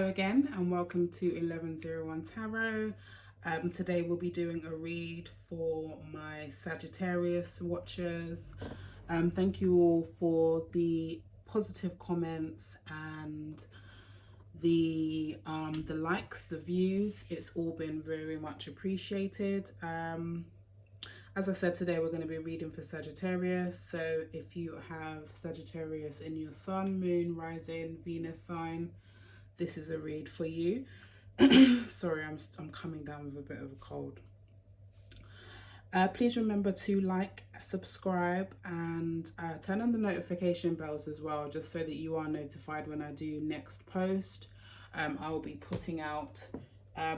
Hello again and welcome to 1101 Tarot. Today we'll be doing a read for my Sagittarius watchers. Thank you all for the positive comments and the likes, the views. It's all been very much appreciated. As I said, today we're going to be reading for Sagittarius. So if you have Sagittarius in your sun, moon, rising, Venus sign, this is a read for you. Sorry, I'm coming down with a bit of a cold. Please remember to like, subscribe, and turn on the notification bells as well, just so that you are notified when I do next post. I will be putting out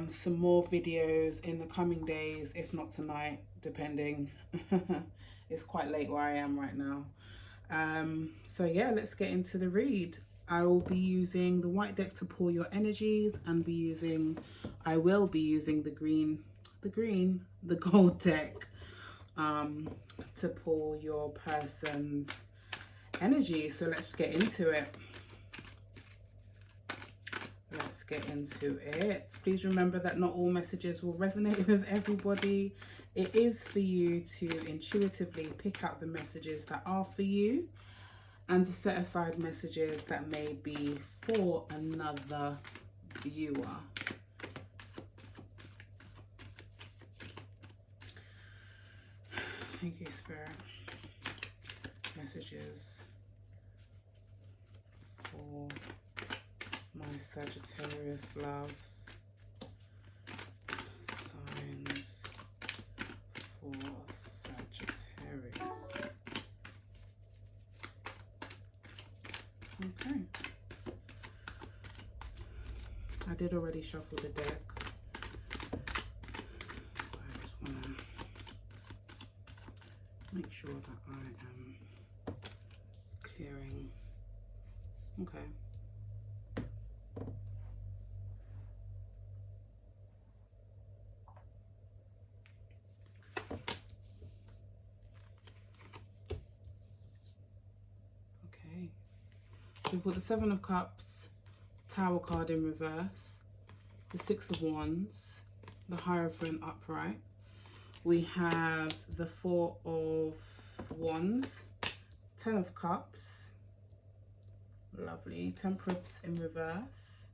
some more videos in the coming days, if not tonight, depending. It's quite late where I am right now. So yeah, let's get into the read. I will be using the white deck to pull your energies, and I will be using the gold deck to pull your person's energy. So let's get into it. Please remember that not all messages will resonate with everybody. It is for you to intuitively pick out the messages that are for you, and to set aside messages that may be for another viewer. Thank you, Spirit. Messages for my Sagittarius loves. Signs for Sagittarius. Okay. I did already shuffle the deck. I just want to make sure that I am clearing. Okay. Okay. So we've got the Seven of Cups, Tower card in reverse, the Six of Wands, the Hierophant upright. We have the Four of Wands, Ten of Cups, lovely, Temperance in reverse.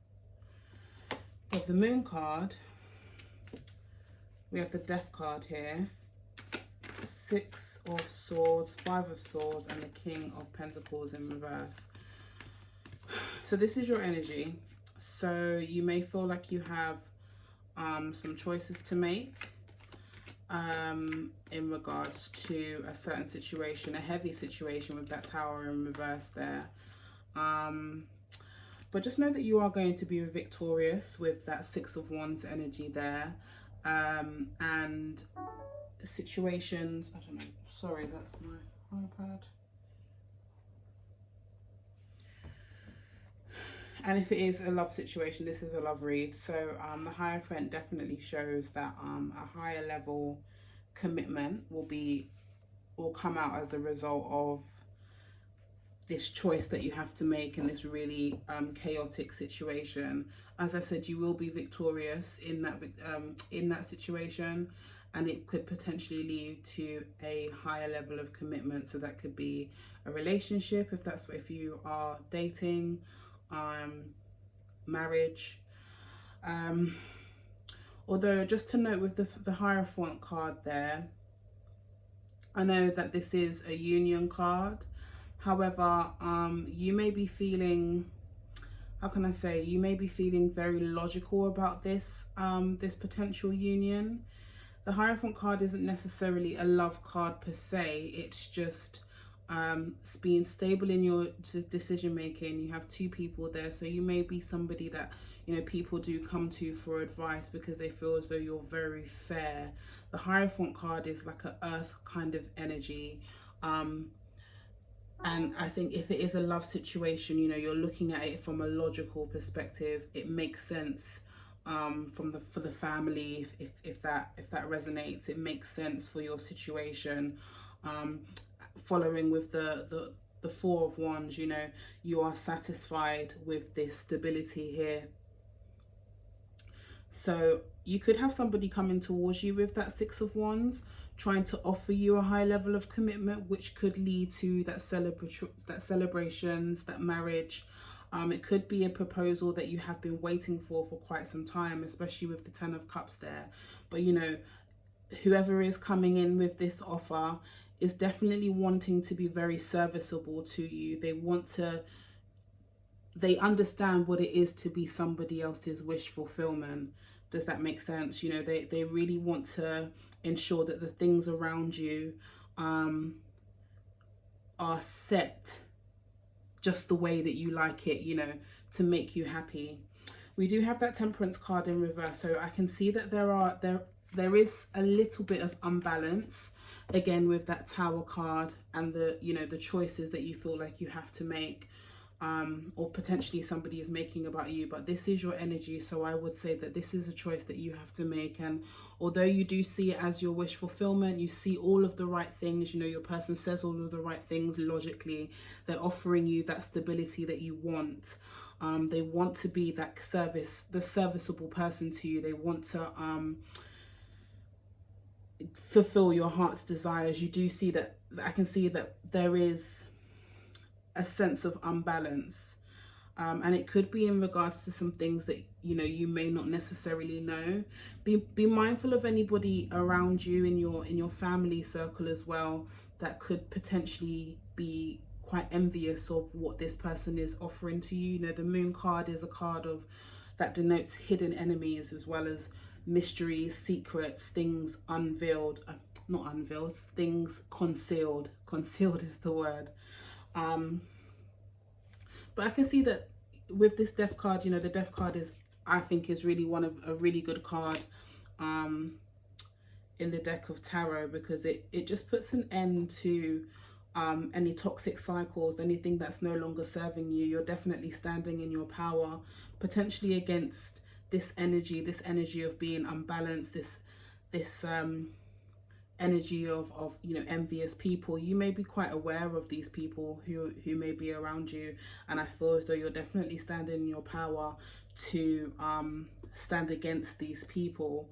With the Moon card, we have the Death card here, Six of Swords, Five of Swords, and the King of Pentacles in reverse. So this is your energy. So you may feel like you have some choices to make in regards to a certain situation, a heavy situation with that Tower in reverse there. But just know that you are going to be victorious with that Six of Wands energy there. And situations, I don't know, sorry, that's my iPad. And if it is a love situation, this is a love read. So the Hierophant definitely shows that a higher level commitment will come out as a result of this choice that you have to make in this really chaotic situation. As I said, you will be victorious in that situation, and it could potentially lead to a higher level of commitment. So that could be a relationship, if you are dating, marriage. Although, just to note with the Hierophant card there, I know that this is a union card. However, you may be feeling, how can I say, you may be feeling very logical about this this potential union. The Hierophant card isn't necessarily a love card per se. It's just being stable in your decision making. You have two people there, so you may be somebody that, you know, people do come to for advice because they feel as though you're very fair. The Hierophant card is like an earth kind of energy, and I think if it is a love situation, you know, you're looking at it from a logical perspective. It makes sense for the family, if that resonates. It makes sense for your situation. Following with the Four of Wands, you know, you are satisfied with this stability here So you could have somebody coming towards you with that Six of Wands, trying to offer you a high level of commitment, which could lead to that celebrations, that marriage. It could be a proposal that you have been waiting for quite some time, especially with the Ten of Cups there. But you know, whoever is coming in with this offer is definitely wanting to be very serviceable to you. They understand what it is to be somebody else's wish fulfillment. Does that make sense? You know, they really want to ensure that the things around you are set just the way that you like it, you know, to make you happy. We do have that Temperance card in reverse, so I can see that there is a little bit of unbalance again with that Tower card and the, you know, the choices that you feel like you have to make, or potentially somebody is making about you. But this is your energy, so I would say that this is a choice that you have to make. And although you do see it as your wish fulfillment, you see all of the right things, you know, your person says all of the right things logically, they're offering you that stability that you want. They want to be that the serviceable person to you. They want to fulfill your heart's desires. You do see that, I can see that there is a sense of unbalance, and it could be in regards to some things that, you know, you may not necessarily know. Be mindful of anybody around you in your family circle as well that could potentially be quite envious of what this person is offering to you. You know, the Moon card is a card of that denotes hidden enemies, as well as mysteries, secrets, things unveiled, not unveiled, things concealed. Concealed is the word. But I can see that with this Death card, you know, the Death card is, I think, is really a really good card in the deck of tarot, because it just puts an end to any toxic cycles, anything that's no longer serving you. You're definitely standing in your power, potentially against this energy of being unbalanced, this energy of you know, envious people. You may be quite aware of these people who may be around you, and I feel as though you're definitely standing in your power to stand against these people.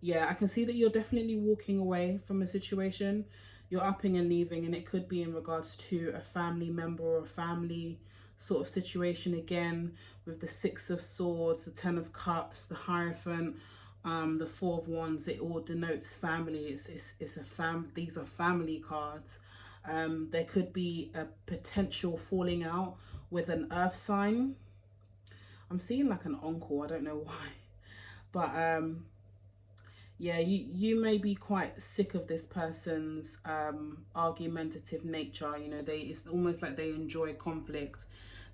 Yeah, I can see that you're definitely walking away from a situation. You're upping and leaving, and it could be in regards to a family member or a family sort of situation, again with the Six of Swords, the Ten of Cups, the Hierophant, the Four of Wands. It all denotes family. These are family cards. There could be a potential falling out with an earth sign. I'm seeing like an uncle, I don't know why, but yeah, you may be quite sick of this person's argumentative nature. You know, it's almost like they enjoy conflict.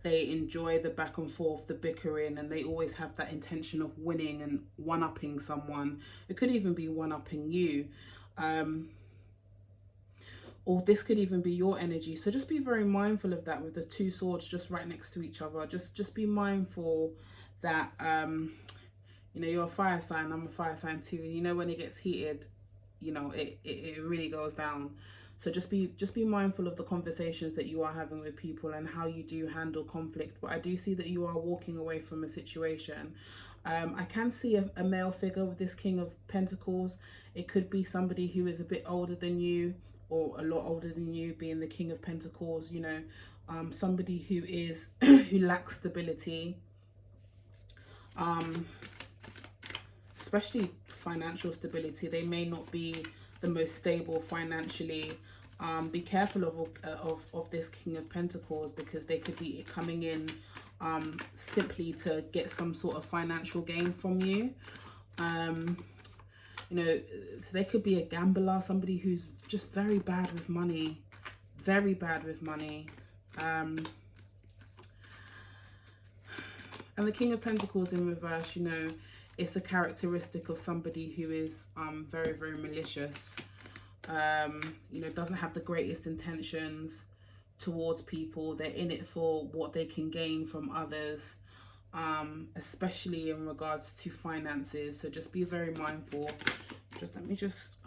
They enjoy the back and forth, the bickering, and they always have that intention of winning and one-upping someone. It could even be one-upping you. Or this could even be your energy. So just be very mindful of that with the two swords just right next to each other. Just be mindful that you know, you're a fire sign, I'm a fire sign too, and you know, when it gets heated, you know, it really goes down. So just be mindful of the conversations that you are having with people and how you do handle conflict. But I do see that you are walking away from a situation. I can see a male figure with this King of Pentacles. It could be somebody who is a bit older than you, or a lot older than you, being the King of Pentacles. You know, somebody who is who lacks stability, especially financial stability. They may not be the most stable financially. Be careful of this King of Pentacles, because they could be coming in simply to get some sort of financial gain from you. You know, they could be a gambler, somebody who's just very bad with money, very bad with money. And the King of Pentacles in reverse, you know, it's a characteristic of somebody who is very, very malicious. You know, doesn't have the greatest intentions towards people. They're in it for what they can gain from others, especially in regards to finances. So just be very mindful. Just let me just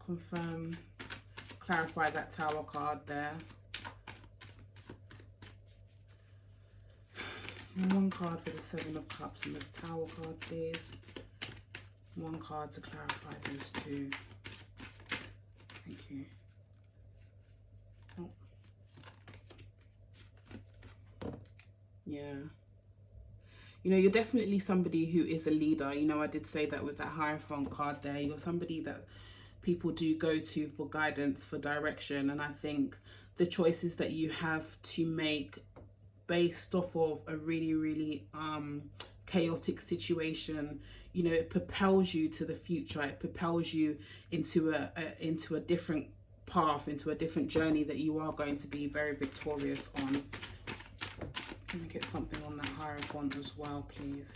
confirm, clarify that Tower card there. One card for the Seven of Cups and this Tower card, please. One card to clarify those two. Thank you. Oh. Yeah. You know, you're definitely somebody who is a leader. You know, I did say that with that Hierophant card there. You're somebody that people do go to for guidance, for direction. And I think the choices that you have to make based off of a really, really chaotic situation, you know, it propels you to the future. It propels you into a different path, into a different journey that you are going to be very victorious on. Let me get something on that Hierophant as well, please.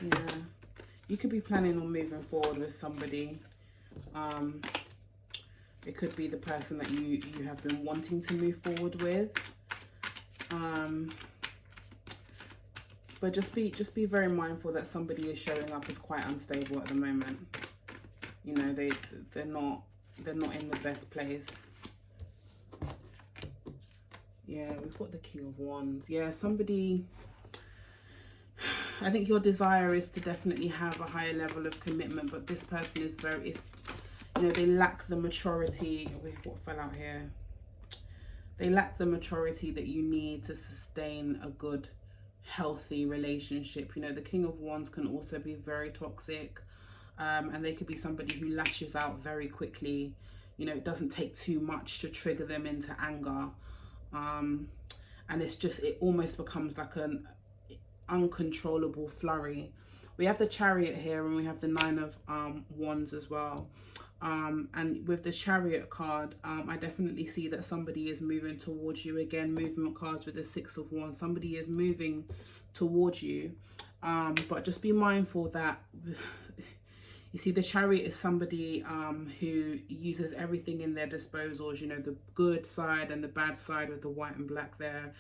Yeah, you could be planning on moving forward with somebody. It could be the person that you have been wanting to move forward with. But just be very mindful that somebody is showing up as quite unstable at the moment. You know, they're not in the best place. Yeah, we've got the King of Wands. Yeah, somebody, I think your desire is to definitely have a higher level of commitment, but this person is you know, they lack the maturity. What fell out here? They lack the maturity that you need to sustain a good, healthy relationship. You know, the King of Wands can also be very toxic, and they could be somebody who lashes out very quickly. You know, it doesn't take too much to trigger them into anger. And it almost becomes like an uncontrollable flurry. We have the Chariot here, and we have the Nine of Wands as well. And with the Chariot card, I definitely see that somebody is moving towards you. Again, movement cards with the Six of Wands. Somebody is moving towards you. But just be mindful that, you see, the Chariot is somebody who uses everything in their disposals, you know, the good side and the bad side with the white and black there.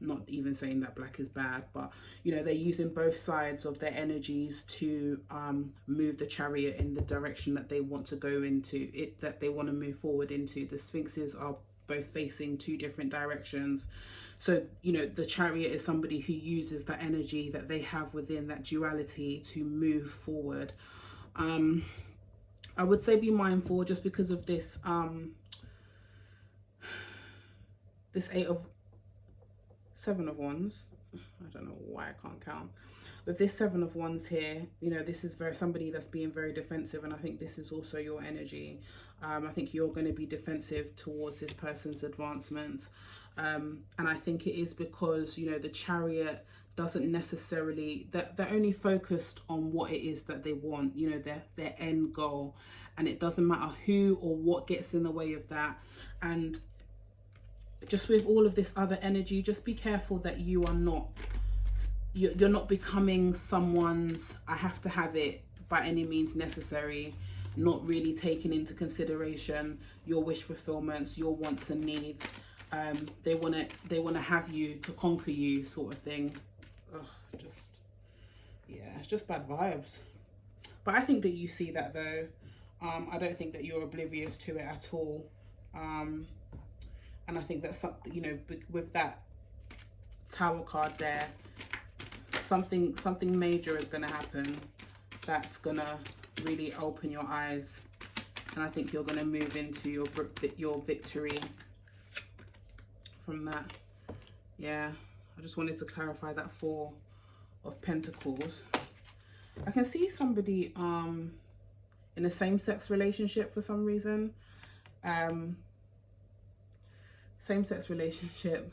Not even saying that black is bad, but you know, they're using both sides of their energies to move the Chariot in the direction that they want to go into, that they want to move forward into. The Sphinxes are both facing two different directions. So, you know, the Chariot is somebody who uses that energy that they have within that duality to move forward. I would say be mindful, just because of this this Seven of Wands. I don't know why I can't count. With this Seven of Wands here, you know, this is somebody that's being very defensive, and I think this is also your energy. I think you're going to be defensive towards this person's advancements. And I think it is because, you know, the Chariot doesn't necessarily, they're only focused on what it is that they want, you know, their end goal. And it doesn't matter who or what gets in the way of that. And just with all of this other energy, just be careful that you are not, you're not becoming someone's I have to have it by any means necessary, not really taking into consideration your wish fulfillments, your wants and needs. They want to have you to conquer you, sort of thing. Ugh, it's just bad vibes. But I think that you see that though. I don't think that you're oblivious to it at all. And I think that's something, you know, with that Tower card there, something major is going to happen that's going to really open your eyes. And I think you're going to move into your victory from that. Yeah, I just wanted to clarify that Four of Pentacles. I can see somebody in a same-sex relationship for some reason. Same-sex relationship.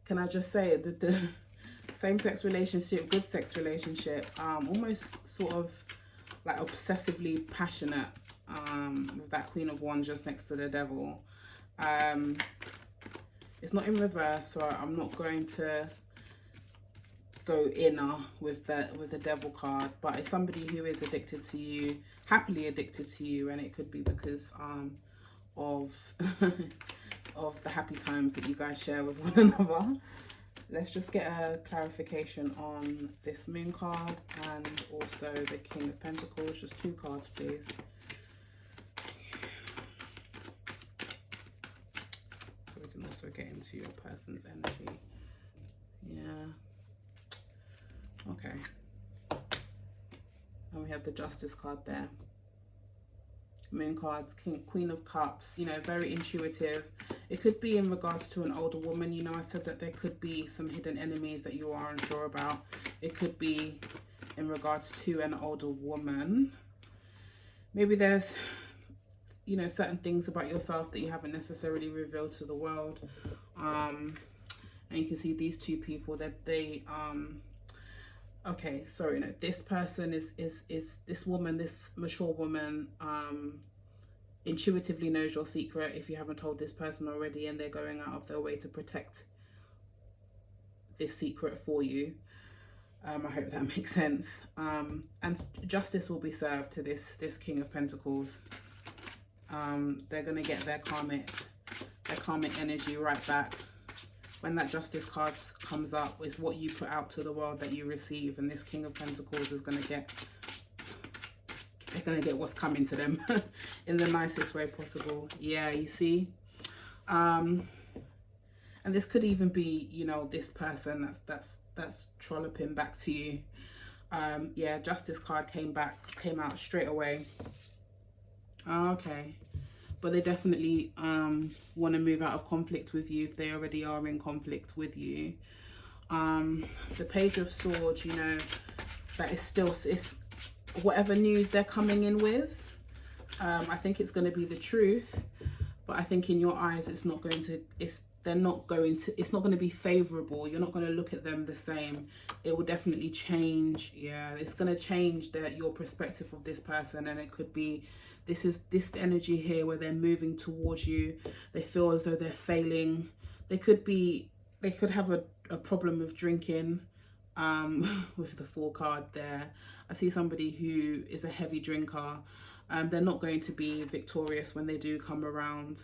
Can I just say that the same-sex relationship, good sex relationship, almost sort of like obsessively passionate, with that Queen of Wands just next to the Devil. It's not in reverse, so I'm not going to go inner with the Devil card, but it's somebody who is addicted to you, happily addicted to you, and it could be because of of the happy times that you guys share with one another. Let's just get a clarification on this Moon card and also the King of Pentacles. Just 2 cards, please. also get into your person's energy. Yeah. Okay. And we have the Justice card there. Moon cards, Queen of Cups, you know, very intuitive. It could be in regards to an older woman. You know, I said that there could be some hidden enemies that you are unsure about. It could be in regards to an older woman. Maybe there's, you know, certain things about yourself that you haven't necessarily revealed to the world. And you can see these two people that they okay, sorry, no, this person is this woman, this mature woman, intuitively knows your secret if you haven't told this person already, and they're going out of their way to protect this secret for you. I hope that makes sense. And justice will be served to this King of Pentacles. They're gonna get their karmic energy right back. When that Justice card comes up, is what you put out to the world that you receive, and this King of Pentacles is gonna get, they're gonna get what's coming to them in the nicest way possible. Yeah, you see. And this could even be, you know, this person that's trolloping back to you. Yeah, Justice card came out straight away. Okay. But they definitely want to move out of conflict with you if they already are in conflict with you. The Page of Swords, you know, that is still, it's whatever news they're coming in with. I think it's going to be the truth, but I think in your eyes it's not going to, it's not going to be favorable. You're not going to look at them the same. It will definitely change. Yeah, it's going to change your perspective of this person, and it could be this energy here where they're moving towards you. They feel as though they're failing. They could have a problem with drinking, with the Fool card there. I see somebody who is a heavy drinker. They're not going to be victorious when they do come around.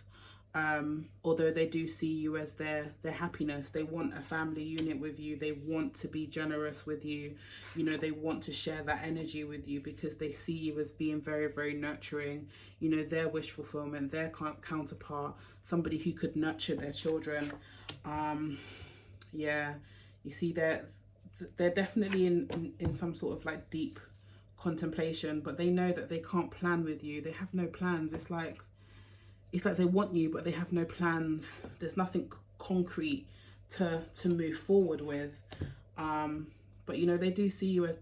Although they do see you as their happiness. They want a family unit with you. They want to be generous with you. You know, they want to share that energy with you because they see you as being very, very nurturing. You know, their wish fulfillment, their counterpart, somebody who could nurture their children. Yeah, you see they're definitely in some sort of like deep contemplation, but they know that they can't plan with you. They have no plans. It's like they want you, but they have no plans. There's nothing concrete to move forward with. But you know, they do see you as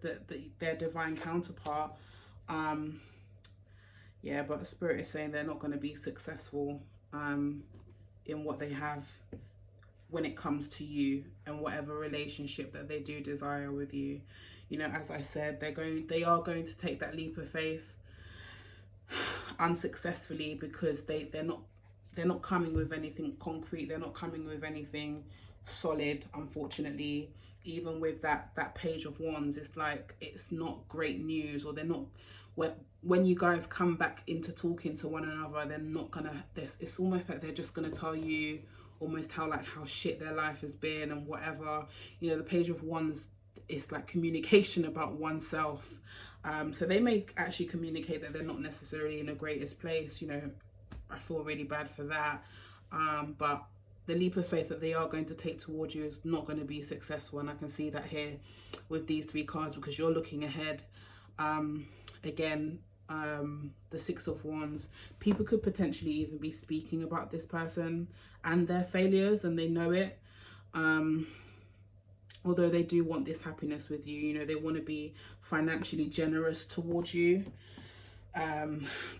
their divine counterpart. Yeah, but Spirit is saying they're not going to be successful in what they have when it comes to you and whatever relationship that they do desire with you. You know, as I said, they are going to take that leap of faith unsuccessfully because they're not coming with anything concrete. They're not coming with anything solid, unfortunately. Even with that Page of Wands, it's like it's not great news, or they're not, when you guys come back into talking to one another, they're not gonna, it's almost like they're just gonna tell you almost how shit their life has been and whatever. You know, the Page of Wands, it's like communication about oneself. So they may actually communicate that they're not necessarily in the greatest place. You know, I feel really bad for that. But the leap of faith that they are going to take towards you is not going to be successful. And I can see that here with these three cards because you're looking ahead. Again, the Six of Wands. People could potentially even be speaking about this person and their failures, and they know it. Although they do want this happiness with you, you know, they want to be financially generous towards you,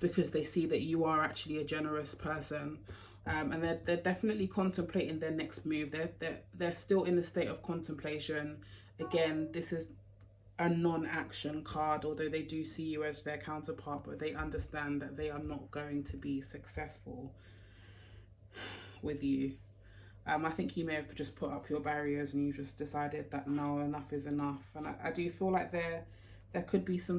because they see that you are actually a generous person. And they're definitely contemplating their next move. They're still in a state of contemplation. Again, this is a non-action card, although they do see you as their counterpart, but they understand that they are not going to be successful with you. I think you may have just put up your barriers and you just decided that no, enough is enough. And I do feel like there could be some